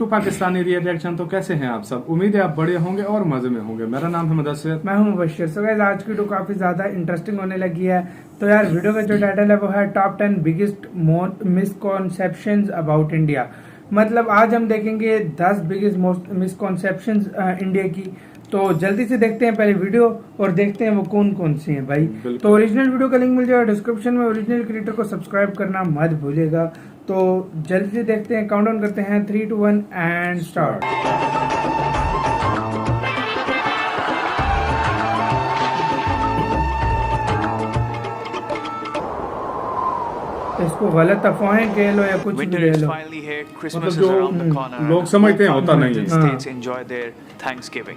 To Pakistani reaction. तो कैसे हैं आप सब? उम्मीद है आप बड़े होंगे और मजे में होंगे। मेरा नाम है मुदस्सिर, मैं हूं मुबश्शिर। सो गाइस आज की वीडियो काफी ज्यादा इंटरेस्टिंग होने लगी है। तो यार वीडियो का जो टाइटल है वो है top 10 biggest misconceptions about India. मतलब आज हम देखेंगे 10 बिगेस्ट मिसकॉन्सेप्शंस इंडिया की। तो जल्दी से देखते हैं पहले वीडियो और देखते हैं वो कौन कौन सी हैं भाई। तो ओरिजिनल वीडियो का लिंक मिल जाएगा डिस्क्रिप्शन में। ओरिजिनल क्रिएटर को सब्सक्राइब करना मत भूलिएगा। तो जल्दी से देखते हैं, काउंटडाउन करते हैं 3, 2, 1 एंड स्टार्ट। इसको गलत अफवाहें कह लो या कुछ भी कह लो, मतलब जो लोग समझते हैं होता नहीं है।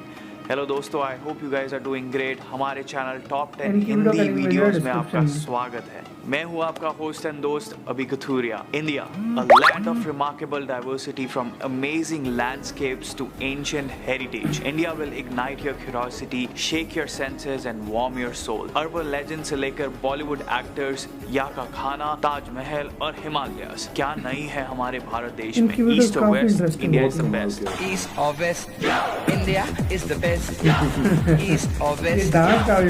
हेलो दोस्तों, I hope you guys are doing great. हमारे चैनल टॉप 10 हिंदी वीडियोस में आपका स्वागत है। मैं हूं आपका होस्ट एंड दोस्त Abhi Kathuria. India, a land of remarkable diversity from amazing landscapes to ancient heritage. India will ignite your curiosity, shake your senses and warm your soul. Urban legend से लेकर बॉलीवुड एक्टर्स, यहाँ का खाना, ताजमहल और हिमालयस, क्या नहीं है हमारे भारत देश में। ईस्ट और west, India is the best. East और west, India is the best. East और west,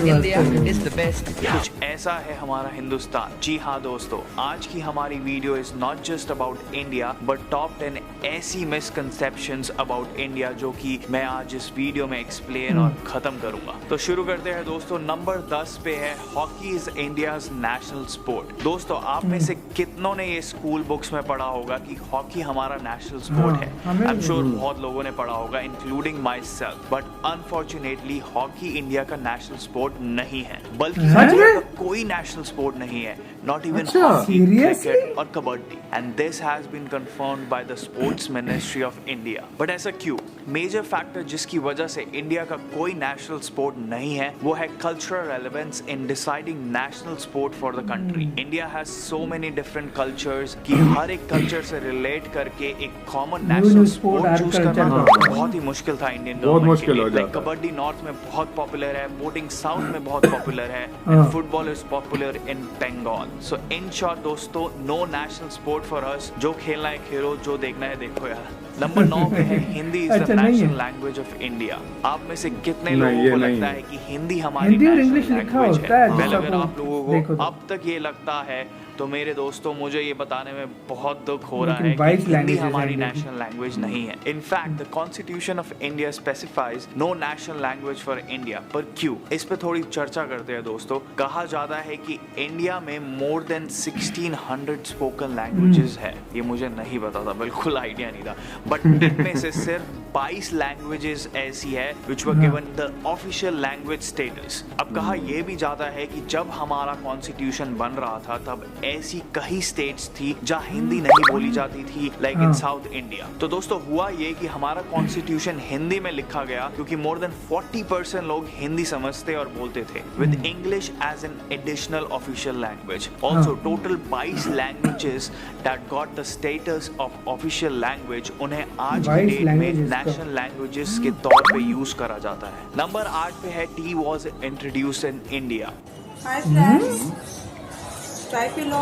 India is the best. कुछ ऐसा है हमारा हिंदुस्तान। जी हाँ दोस्तों, आज की हमारी video is not just about India but top 10 ऐसी मिसकंसेप्शंस अबाउट इंडिया जो कि मैं आज इस वीडियो में एक्सप्लेन और खत्म करूंगा। तो शुरू करते हैं दोस्तों। नंबर 10 पे है hockey is India's national sport. दोस्तों, आप में से कितनों ने ये स्कूल बुक्स में पढ़ा होगा कि हॉकी हमारा नेशनल स्पोर्ट है? आई एम श्योर बहुत लोगों ने पढ़ा होगा, including my self. But unfortunately hockey India का नेशनल स्पोर्ट नहीं है, बल्कि इंडिया का कोई नेशनल स्पोर्ट नहीं है, not even hockey, cricket और kabaddi. And this has been confirmed by the Sports Ministry of India. But ऐसा क्यों? मेजर फैक्टर जिसकी वजह से इंडिया का कोई नेशनल स्पोर्ट नहीं है वो है cultural relevance in deciding national sport for the country. India has so many different cultures कि हर एक कल्चर से रिलेट करके एक कॉमन नेशनल स्पोर्ट चूज करना बहुत ही मुश्किल था इंडियन गवर्नमेंट के लिए। कबड्डी नॉर्थ में बहुत पॉपुलर है, बोटिंग साउथ में बहुत पॉपुलर है, and football is popular in Bengal. So in short दोस्तों, no national sport for us. जो खेलना है खेलो, जो देखना है देखो यार। नंबर 9 पे है Hindi is the national language of India. आप में से कितने लोगों को लगता है कि हिंदी हमारी नेशनल लैंग्वेज है? पहले अगर आप लोगों को अब तक ये लगता है तो मेरे दोस्तों मुझे ये बताने में बहुत दुख हो रहा है कि हिंदी हमारी नेशनल लैंग्वेज नहीं है। In fact the constitution of India specifies no national language for India. पर क्यों? इस पे थोड़ी चर्चा करते हैं दोस्तों। कहा जाता है कि इंडिया में मोर देन 1600 स्पोकन लैंग्वेजेस है। ये मुझे नहीं पता था, बिल्कुल आइडिया नहीं था। बट इनमें से सिर्फ 22 लैंग्वेजेस ऐसी है which were given the official language status। अब कहा यह भी जाता है कि जब हमारा कॉन्स्टिट्यूशन बन रहा था तब ऐसी कई स्टेट्स थी जहाँ हिंदी नहीं बोली जाती थी, लाइक इन साउथ इंडिया। तो दोस्तों हुआ ये कि हमारा कॉन्स्टिट्यूशन हिंदी में लिखा गया क्योंकि मोर देन 40% लोग हिंदी समझते और बोलते थे, with English as an additional official language. Also total 22 languages that got the status of official language उन्हें आज की डेट में नेशनल लैंग्वेजेस के तौर पे यूज करा जाता है। नंबर 8 पे है T was introduced in India. Hi friends, चाय पी लो।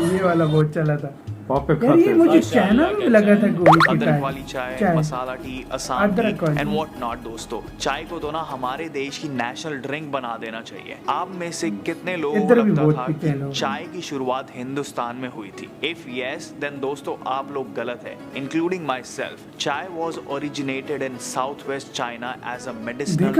ये वाला बहुत चला था पे यार। ये मुझे चाइना में लगा था गोभी अदरक वाली चाय, masala tea, Assam tea and what not. दोस्तों, चाय को तो ना हमारे देश की नेशनल ड्रिंक बना देना चाहिए। आप में से कितने लोगों को लगता था कि चाय की शुरुआत हिंदुस्तान में हुई थी? इफ यस देन दोस्तों आप लोग गलत है, including myself. Chai was originated in south west China as a medicinal.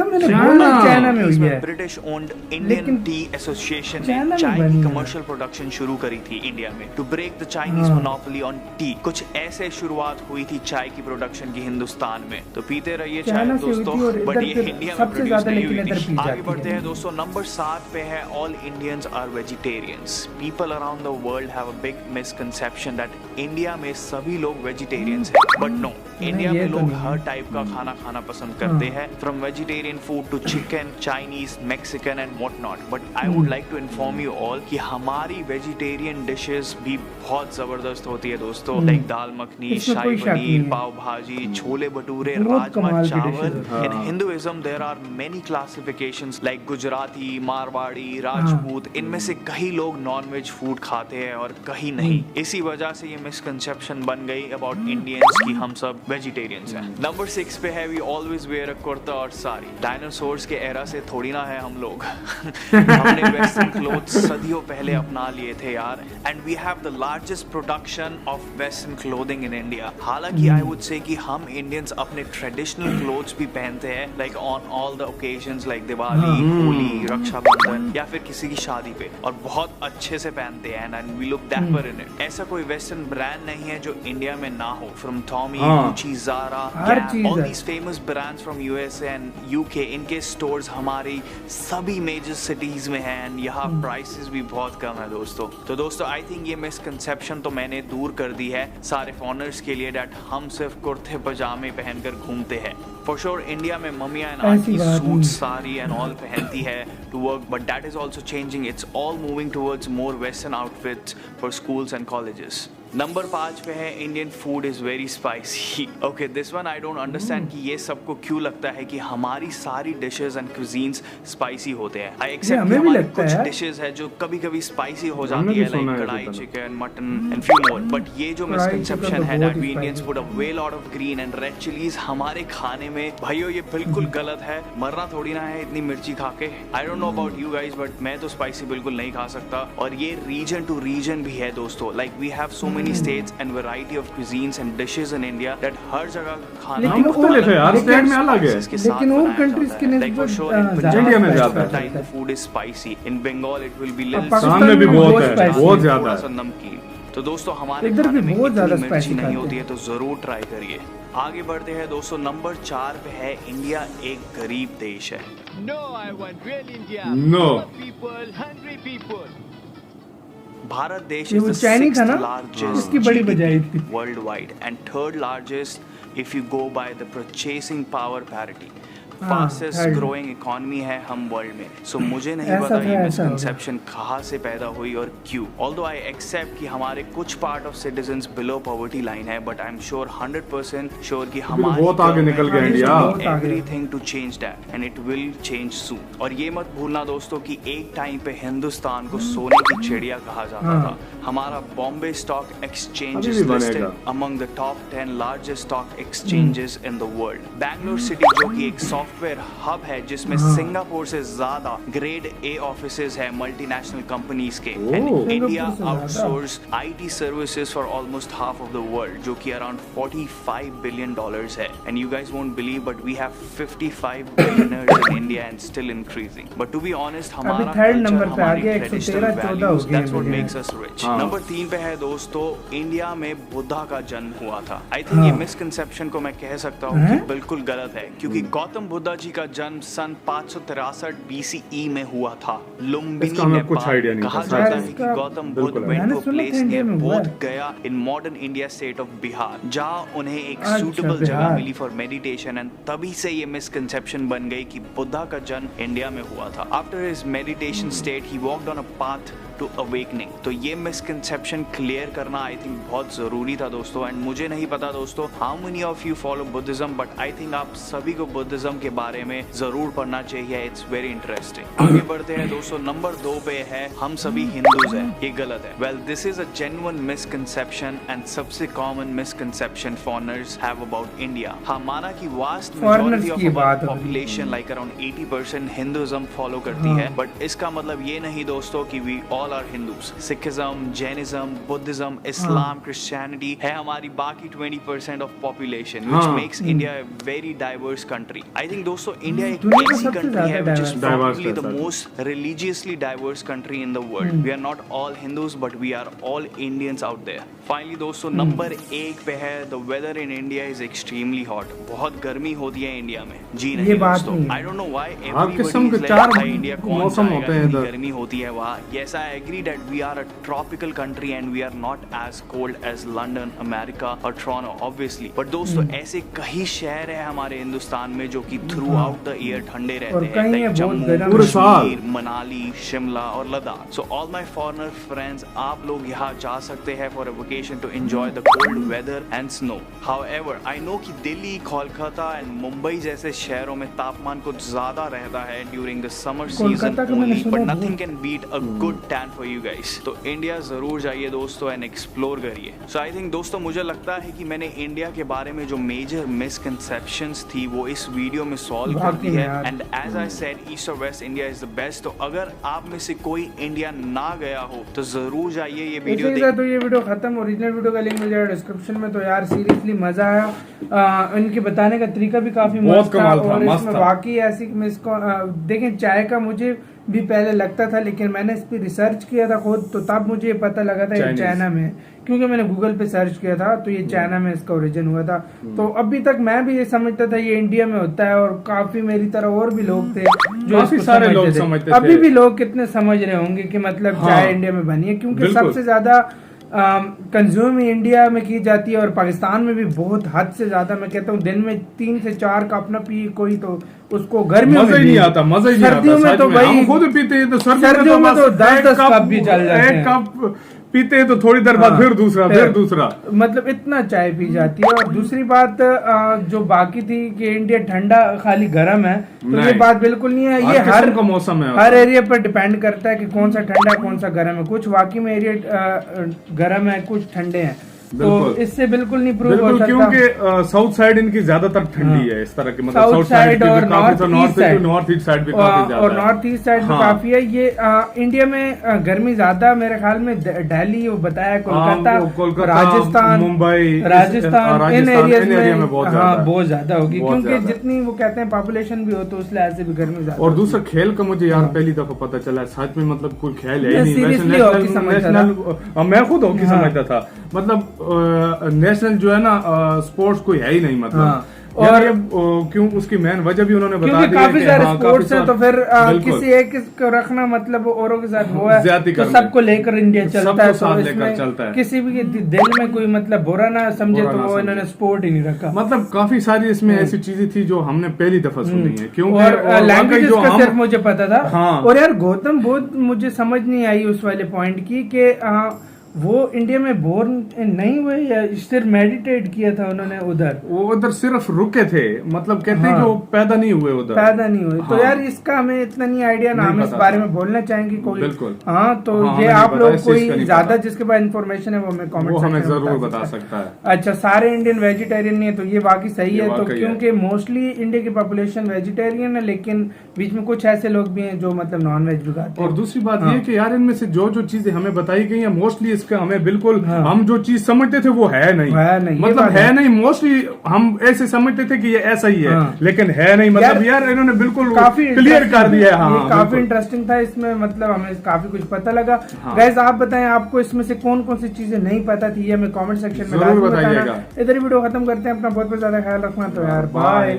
British owned Indian tea association ने चाय की कमर्शियल प्रोडक्शन शुरू करी थी इंडिया में to break the Chinese monopoly on tea. कुछ ऐसे शुरुआत हुई थी चाय की प्रोडक्शन की हिंदुस्तान में। तो पीते रहिए चाय दोस्तों, बट ये इंडिया में प्रोड्यूस नहीं हुई थी। आगे बढ़ते हैं दोस्तों। नंबर 7 पे है all Indians are vegetarians. People around the world have a big misconception that India में सभी लोग वेजिटेरियंस हैं, बट नो, इंडिया ये में तो लोग नहीं हर टाइप का खाना खाना पसंद करते हैं, from vegetarian food to chicken, Chinese, Mexican and what not. But I would like to inform you all कि हमारी वेजिटेरियन डिशेस भी बहुत जबरदस्त होती है दोस्तों, लाइक दाल मखनी, इसमें शाही कोई शक नहीं पनीर, है। पाव भाजी, छोले भटूरे, बहुत राजमा कमाल की चावल। dishes है। In Hinduism there are many classifications like Gujarati, Marwari, Rajput. इनमें से कई लोग नॉन वेज फूड खाते हैं और कहीं नहीं। इसी वजह से ये मिसकंसेप्शन बन गई अबाउट इंडियंस कि हम सब वेजिटेरियंस हैं। नंबर 6 पे है वी ऑलवेज वेयर अ कुर्ता और साड़ी। डायनासोर्स के एरा से थोड़ी ना है हम लोग। हमने वेस्टर्न क्लोथ्स सदियों पहले अपना लिए थे यार, and we have the largest production of western clothing in India. हालांकि आई वुड से कि हम इंडियंस अपने ट्रेडिशनल क्लोथ्स भी पहनते हैं, like on all the occasions like Diwali, Holi, Rakshabandhan या फिर किसी की शादी पे, और बहुत अच्छे से पहनते हैं and we look dapper in it. ऐसा कोई वेस्टर्न ब्रांड नहीं है जो इंडिया में ना हो, फ्रॉम टॉमी, गुची, ज़ारा, हर चीज़ ऑल है। These famous brands from USA and UK. इनके स्टोर्स हमारी सभी मेजर सिटीज में हैं एंड यहाँ प्राइसेस भी बहुत कम है दोस्तों। तो दोस्तों आई थिंक ये मिसकंसेप्शन तो मैंने दूर कर दी है सारे फॉरनर्स के लिए, दैट हम सिर्फ कुर्ते पजामे पहनकर घूमते हैं। फॉर श्योर इंडिया में मम्मियाँ एंड आंटी बात सूट, नहीं। साड़ी एंड ऑल पहनती है to work, but that is also changing. It's all moving towards more western outfits for schools and colleges. Number 5 पे है Indian food is very spicy. Okay, this one I don't understand कि ये सबको क्यों लगता है कि हमारी सारी डिशेस एंड क्यूजीन्स स्पाइसी होते हैं। आई एक्सेप्ट हमें भी हमारी लगता कुछ है। डिशेस है जो कभी कभी स्पाइसी हो हमने जाती भी है, सुना लाइक है कढ़ाई ये तो। Chicken, mutton and few more. But ये जो कढ़ाई चिकन मिसकंसेप्शन तो है बहुत दैट ही we Indians spicy put a way lot of green and red chillies हमारे खाने में, भाइयों ये बिल्कुल गलत है। मरना थोड़ी ना है इतनी मिर्ची खा के। I don't know about you guys, but मैं तो स्पाइसी बिल्कुल नहीं खा सकता। और ये रीजन टू रीजन भी है दोस्तों, like we have so many states and variety of cuisines and dishes in India that हर जगह खाना लेकिन मुख्तलिफ है यार, स्टेट में अलग है। लेकिन और countries की निस्बत, इंडिया में ज्यादा है। Time food is spicy, in Bengal it will be little Pakistan सामने भी में बहुत बहुत है, spicy बहुत है। ज्यादा थोड़ा है। सा नमकीन। तो दोस्तों हमारे इधर खाने भी में बहुत इतनी ज्यादा मिर्ची spicy नहीं खाते होती हैं। है, तो जरूर ट्राई करिए। आगे बढ़ते हैं दोस्तों, नंबर 4 पे है इंडिया एक गरीब देश है। No, I want real India. No. Poor people, hungry people. Bharat देश ये इज वो द चाइनीज था ना, लार्जेस्ट इसकी बड़ी बजाई थी। World wide and third largest if you go by the purchasing power parity. Fastest third। Growing economy है हम वर्ल्ड में। सो मुझे नहीं ऐसा पता था, ये ऐसा होगा। मिसकंसेप्शन कहाँ से पैदा हुई और क्यों। ऑल्दो आई एक्सेप्ट कि हमारे कुछ part of citizens below poverty line है, but I am sure 100% sure कि हमारी बहुत आगे निकल गया India. Everything to change that and it will change soon. और ये मत भूलना दोस्तों कि एक टाइम पे हिंदुस्तान को सोने की चिड़िया कहा जाता था। हमारा बॉम्बे स्टॉक एक्सचेंज अभी इज भी लिस्टेड बनेगा। Among the top 10 largest stock exchanges in the world. Bangalore city जो कि एक सॉफ्टवेयर हब है जिसमें सिंगापुर से ज्यादा ग्रेड ए ऑफिसेज है मल्टीनेशनल कंपनीज के, एंड ओह। इंडिया सिंगापुर से ज्यादा। Outsource IT services for almost half of the world, जो कि अराउंड $45 billion है। And you guys won't believe but we have 55 billionaires in India and still increasing. But to be honest, हमारा third culture, number पे आ हमारी गया, traditional 113-14 हो values, गए that's what billionaire। makes us rich. हाँ। Number 3 पे है दोस्तों, इंडिया में बुद्धा का जन्म हुआ था। आई थिंक ये मिसकंसेप्शन को मैं कह सकता हूँ कि बिल्कुल गलत है, क्योंकि गौतम बुद्धा जी का जन्म सन 563 BCE में हुआ था लुम्बिनी इसका हमें कुछ नेपाल। idea नहीं कहा था। जाता शायद है कि इसका गौतम बुद्ध बिल्कुल went मैंने to a सुना था place इंडिया near में हुआ है। बोध गया in modern India state of Bihar, जहाँ उन्हें एक अच्छा, suitable जगह बिहार। मिली for meditation, and तभी से ये misconception बन गई कि बुद्धा का जन्म इंडिया में हुआ था। After his meditation state, he walked on a path to awakening. तो ये misconception clear करना I think बहुत जरूरी था दोस्तों। एंड मुझे नहीं पता दोस्तों how many of you follow Buddhism, but I think आप सभी को बुद्धिज्म के बारे में जरूर पढ़ना चाहिए। It's very interesting. आगे बढ़ते हैं दोस्तों, नंबर 2 पे है हम सभी हिंदूज हैं। ये गलत है। Well this is a genuine misconception and सबसे common misconception foreigners have about India. हाँ, माना कि वास्ट Foreigners मेजॉरिटी की ऑफ बात हो रही है। Population like around 80% Hinduism follow करती है, बट इसका मतलब ये नहीं दोस्तों कि we all are Hindus. Sikhism, Jainism, Buddhism, Islam, Christianity है हमारी बाकी 20% of population, which makes India a very diverse country. I think दोस्तों इंडिया एक दुनिया का ऐसी सबसे कंट्री है which is ज्यादा probably diverse the है, most religiously diverse country in the world. We are not all Hindus but we are all Indians out there. Finally दोस्तों, नंबर 1 पे है the weather in India is extremely hot. बहुत गर्मी होती है India में। जी नहीं ये बात दोस्तों, नहीं है। I don't know why किस्म everybody के is like चार भाई इंडिया कौन मौसम जाएगा, होते हैं इतनी इधर। गर्मी होती है वहाँ। Yes, I agree that we are a tropical country and we are not as cold as London, America और Toronto obviously, but दोस्तों ऐसे कई शहर है हमारे हिंदुस्तान में जो कि थ्रू आउट द ईयर ठंडे और रहते कहीं हैं, है like बहुत जम्मू, गर्म। पूरे साल। कश्मीर, मनाली, शिमला और Ladakh. So all my foreigner friends, आप लोग यहाँ जा सकते हैं for a vacation to enjoy the cold weather and snow. However, I know कि दिल्ली, कोलकाता and मुंबई जैसे शहरों में तापमान कुछ ज्यादा रहता है during the summer season Kolkata का मैंने only, सुना but है nothing can beat a good tan for you guys. तो इंडिया जरूर जाइए दोस्तों and explore करिए। So I think दोस्तों मुझे लगता है कि मैंने इंडिया के बारे में जो मेजर मिसकंसेप्शंस थी वो इस वीडियो में सॉल्व कर दी है। And as I said, east और west India is the best. तो अगर आप में से कोई इंडिया ना गया हो तो जरूर जाइए ये वीडियो इसी के साथ तो ये वीडियो खत्म। ओरिजिनल वीडियो का लिंक मिल जाएगा डिस्क्रिप्शन में। तो यार सीरियसली मजा आया, इनके बताने का तरीका भी काफी बहुत मस्त था कमाल था, और मस्त इसमें था। वाकई ऐसी देखें, चाय का मुझे भी पहले लगता था, लेकिन मैंने इस पर रिसर्च किया था खुद, तो तब मुझे पता लगा था ये चाइना में, क्योंकि मैंने गूगल पे सर्च किया था तो ये चाइना में इसका ओरिजिन हुआ था। तो अभी तक मैं भी ये समझता था ये इंडिया में होता है, और काफी मेरी तरह और भी लोग थे जो काफी इसको सारे लोग थे। समझते अभी थे। भी लोग कितने समझ रहे होंगे कि मतलब चाय इंडिया में बनी है, क्योंकि बिल्कुल। सबसे ज्यादा कंज्यूम इंडिया में की जाती है, और पाकिस्तान में भी बहुत हद से ज्यादा। मैं कहता हूँ दिन में 3 से 4 कप अपना पी कोई तो उसको गर्मियों में मजा ही भी। नहीं आता, मजा ही नहीं आता। सर्दियों में सच तो में। भाई हम खुद पीते हैं तो सर्दियों में तो 10-10 कप भी चल जाते हैं। एक कप पीते हैं तो थोड़ी देर बाद फिर दूसरा, फिर दूसरा, मतलब इतना चाय पी जाती है। और दूसरी बात जो बाकी थी कि इंडिया ठंडा खाली गर्म है, तो ये नहीं। बात बिल्कुल नहीं है। ये हर हर किस्म का मौसम है। हर एरिया पर डिपेंड करता है कि कौन सा ठंडा है कौन सा गर्म है। कुछ वाकई में एरिया गर्म है, कुछ ठंडे हैं, तो बिल्कुल। इससे बिल्कुल नहीं प्रूव हो बिल्कुल, सकता। क्योंकि साउथ साइड इनकी ज्यादातर ठंडी है इस तरह की, मतलब साउथ साइड और north east side, north east side भी काफी ज्यादा और है। नॉर्थ ईस्ट साइड भी हाँ। काफी है। ये इंडिया में गर्मी ज्यादा मेरे ख्याल में दिल्ली, वो बताया कोलकाता, कोलकाता, राजस्थान, मुंबई, राजस्थान इन एरियाज में बहुत हाँ बहुत ज्यादा होगी, बहुत क्योंकि ज्यादा। जितनी वो कहते हैं पॉपुलेशन भी हो तो उस लिहाज से भी गर्मी ज्यादा। और दूसरा खेल का मुझे यार पहली दफा पता चला, सच में मतलब कोई खेल है ही नहीं। seriously हॉकी समझता नेशनल मैं खुद हॉकी समझता था, मतलब नेशनल जो है ना स्पोर्ट्स कोई है ही नहीं, मतलब हाँ। और और क्यों उसकी मेन वजह भी उन्होंने बता क्योंकि दी काफी सारे हाँ, स्पोर्ट्स हैं, तो फिर बिल्कुल। किसी एक को रखना मतलब औरों के साथ वो है, ज्यादती तो करना। सबको लेकर इंडिया चलता है, सबको साथ तो लेकर इसमें चलता है। किसी भी दिल में कोई मतलब बुरा ना समझे, बुरा तो ना वो समझे। इन्होंने स्पोर्ट ही नहीं रखा। मतलब काफी सारी इसमें ऐसी चीजें थी जो हमने पहली दफा सुनी है, क्योंकि और लैंग्वेज जो का सिर्फ मुझे पता था। हाँ। और यार गौतम बुद्ध मुझे समझ नहीं आई उस वाले पॉइंट की कि वो इंडिया में बोर्न नहीं हुए या सिर्फ मेडिटेट किया था उन्होंने उधर, वो उधर सिर्फ रुके थे, मतलब कहते हैं हाँ। कि वो पैदा नहीं हुए उधर, पैदा नहीं हुए। तो हाँ। यार इसका हमें इतना नहीं आइडिया ना, नहीं हम इस पता बारे था। में बोलना चाहेंगे कोई। बिल्कुल। हाँ, तो हाँ, ये हमें आप नहीं पता, लोग इस चीज का कोई नहीं ज्यादा पता। जिसके पास इन्फॉर्मेशन है वो हमें कमेंट वो हमें सेक्शन में जरूर बता बता सकता है। सकता है। अच्छा, सारे इंडियन वेजिटेरियन नहीं है, तो ये बाकी सही ये है। तो वाकई है। क्योंकि मोस्टली इंडिया की पॉपुलेशन वेजिटेरियन है, लेकिन बीच में कुछ ऐसे लोग भी हैं जो मतलब नॉन वेज भी खाते हैं। और दूसरी बात हाँ। ये कि यार इनमें से जो जो चीजें हमें बताई गई हैं मोस्टली इसका हमें बिल्कुल हाँ। हम जो चीज समझते थे वो है नहीं, है नहीं, ये मतलब बात है है। नहीं। मोस्टली हम ऐसे समझते थे कि ये ऐसा ही है, हाँ। लेकिन है नहीं, मतलब यार इन्होंने बिल्कुल काफी क्लियर कर दिया है। ये हाँ, काफी बिल्कुल। इंटरेस्टिंग था, इसमें मतलब हमें काफी कुछ पता लगा। हाँ। गाइस आप बताएं आपको इसमें से कौन कौन सी चीजें नहीं पता थी, ये हमें कमेंट सेक्शन में जरूर लाजमी बताइएगा। बताना। इधर ही वीडियो खत्म करते हैं, अपना बहुत बहुत ज्यादा ख्याल रखना। तो यार बाय।